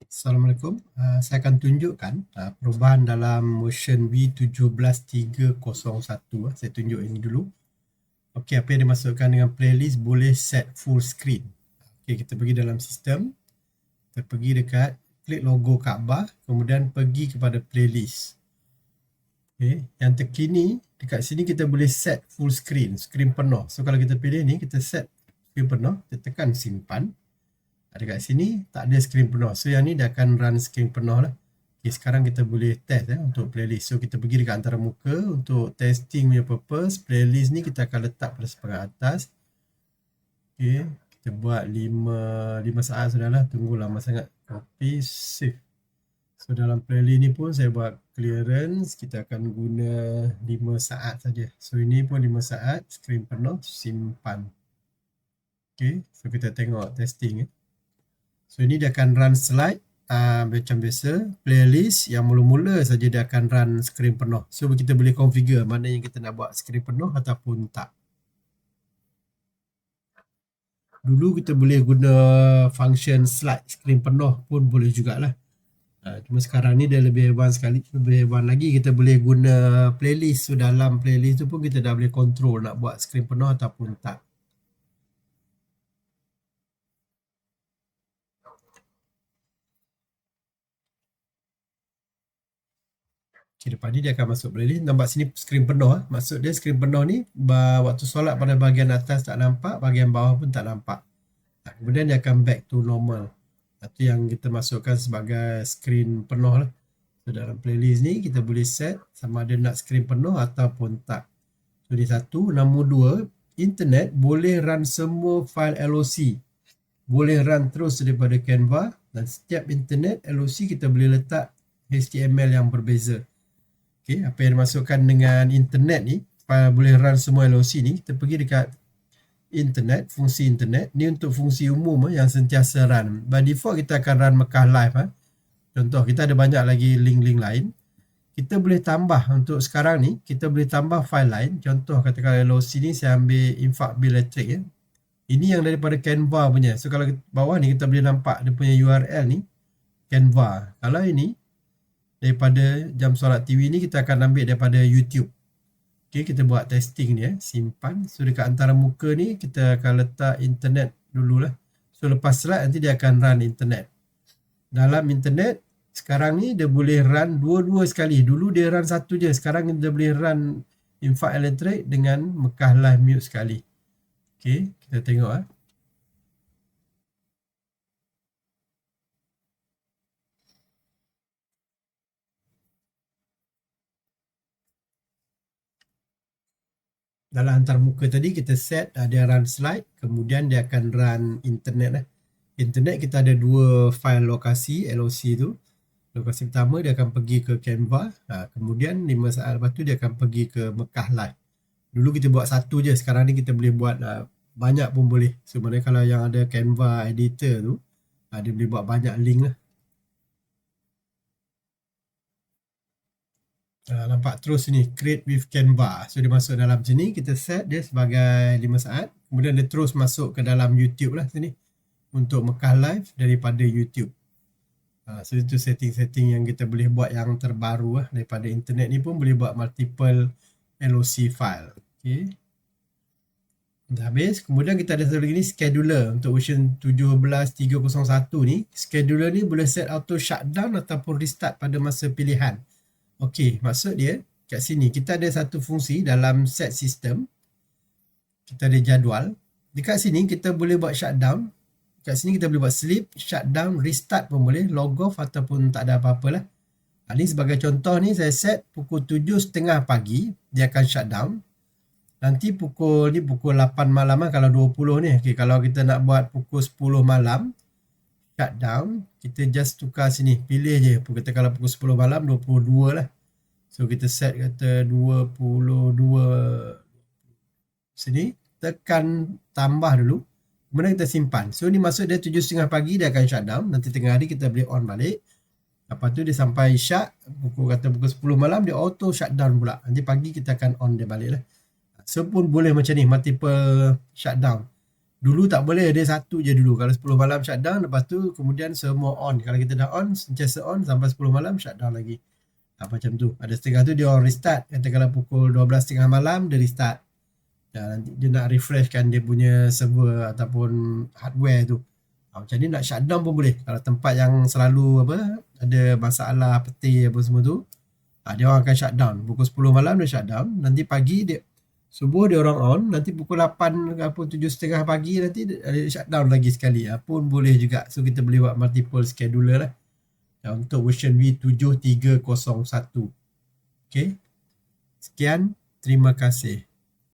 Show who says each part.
Speaker 1: Assalamualaikum. Saya akan tunjukkan perubahan dalam version V17.301. Saya tunjuk ini dulu. Okey, apa yang dimasukkan dengan playlist boleh set full screen. Okey, kita pergi dalam sistem. Kita pergi dekat klik logo Kaabah, kemudian pergi kepada playlist. Okey, yang terkini dekat sini kita boleh set full screen, screen penuh. So kalau kita pilih ni, kita set screen penuh, kita tekan simpan. Dekat sini tak ada screen penuh. So yang ni dia akan run screen penuh lah. Okay, sekarang kita boleh test untuk playlist. So kita pergi dekat antara muka untuk testing punya purpose. Playlist ni kita akan letak pada separuh atas. Okay, kita buat 5 saat sudah lah. Tunggu lama sangat. Copy, save. So dalam playlist ni pun saya buat clearance. Kita akan guna 5 saat saja. So ini pun 5 saat. Screen penuh, simpan. Okay, so kita tengok testing. So ini dia akan run slide macam biasa. Playlist yang mula-mula saja dia akan run screen penuh. So kita boleh configure mana yang kita nak buat screen penuh ataupun tak. Dulu kita boleh guna function slide screen penuh pun boleh jugalah. Cuma sekarang ni dia lebih advance sekali. Lebih advance lagi kita boleh guna playlist. So dalam playlist tu pun kita dah boleh control nak buat screen penuh ataupun tak. Okay, lepas ni dia akan masuk playlist. Nampak sini skrin penuh. Maksud dia skrin penuh ni waktu solat pada bahagian atas tak nampak, bahagian bawah pun tak nampak. Kemudian dia akan back to normal. Itu yang kita masukkan sebagai skrin penuh lah. So dalam playlist ni kita boleh set sama ada nak skrin penuh ataupun tak. So ni satu. Nombor dua, internet boleh run semua file LOC. Boleh run terus daripada Canva, dan setiap internet LOC kita boleh letak HTML yang berbeza. Okay, apa yang dimasukkan dengan internet ni, boleh run semua LOC ni, kita pergi dekat internet, fungsi internet. Ni untuk fungsi umum yang sentiasa run. By default kita akan run Mekah Live. Contoh, kita ada banyak lagi link-link lain. Kita boleh tambah untuk sekarang ni, kita boleh tambah file lain. Contoh, katakan LOC ni saya ambil infak bil elektrik. Ini yang daripada Canva punya. So kalau bawah ni kita boleh nampak dia punya URL ni, Canva. Kalau ini daripada Jam Solat TV ni kita akan ambil daripada YouTube. Okay, kita buat testing dia, simpan. So dekat antara muka ni kita akan letak internet dululah. So lepas slide nanti dia akan run internet. Dalam internet sekarang ni dia boleh run dua-dua sekali. Dulu dia run satu je, sekarang dia boleh run infak elektrik dengan Mekah Live Mute sekali. Okay, kita tengok dalam antar muka tadi kita set dia run slide, kemudian dia akan run internet lah. Internet kita ada dua file lokasi LOC tu. Lokasi pertama dia akan pergi ke Canva, kemudian 5 saat lepas tu dia akan pergi ke Mekah Live. Dulu kita buat satu je, sekarang ni kita boleh buat banyak pun boleh. Sebenarnya kalau yang ada Canva editor tu, dia boleh buat banyak link lah. Nampak terus ni, create with Canva. So dia masuk dalam sini, kita set dia sebagai 5 saat. Kemudian dia terus masuk ke dalam YouTube lah sini. Untuk Mekah Live daripada YouTube. So itu setting-setting yang kita boleh buat yang terbaru lah. Daripada internet ni pun boleh buat multiple LOC file. Okay. Dah habis. Kemudian kita ada satu lagi ni, scheduler. Untuk version 17.301 ni, scheduler ni boleh set auto shutdown ataupun restart pada masa pilihan. Okey, maksud dia kat sini kita ada satu fungsi dalam set system. Kita ada jadual. Dekat sini kita boleh buat shutdown. Kat sini kita boleh buat sleep, shutdown, restart pun boleh, log off ataupun tak ada apa-apa lah. Ini sebagai contoh ni saya set pukul 7.30 pagi dia akan shutdown. Nanti pukul 8 malam lah kalau 20 ni. Okay, kalau kita nak buat pukul 10 malam shutdown, kita just tukar sini, pilih je. Kita kalau pukul 10 malam 22 lah. So kita set kata 22 sini, tekan tambah dulu. Kemudian kita simpan. So ni maksud dia 7.30 pagi dia akan shutdown. Nanti tengah hari kita boleh on balik. Lepas tu dia sampai syak, pukul 10 malam dia auto shutdown pula. Nanti pagi kita akan on dia balik lah. So pun boleh macam ni, multiple shutdown. Dulu tak boleh, dia satu je dulu. Kalau 10 malam shutdown, lepas tu kemudian semua on. Kalau kita dah on, sentiasa on sampai 10 malam shutdown lagi. Macam tu. Ada setengah tu dia orang restart. Katakanlah pukul 12.30 malam dia restart. Nanti dia nak refreshkan dia punya server ataupun hardware tu. Macam ni nak shutdown pun boleh. Kalau tempat yang selalu ada masalah peti apa semua tu, dia orang akan shutdown. Pukul 10 malam dia shutdown. Nanti pagi dia subuh dia orang on. Nanti pukul 8 ataupun 7.30 pagi nanti dia shutdown lagi sekali. Pun boleh juga. So kita boleh buat multiple scheduler lah. Untuk version V7301. Okay. Sekian. Terima kasih.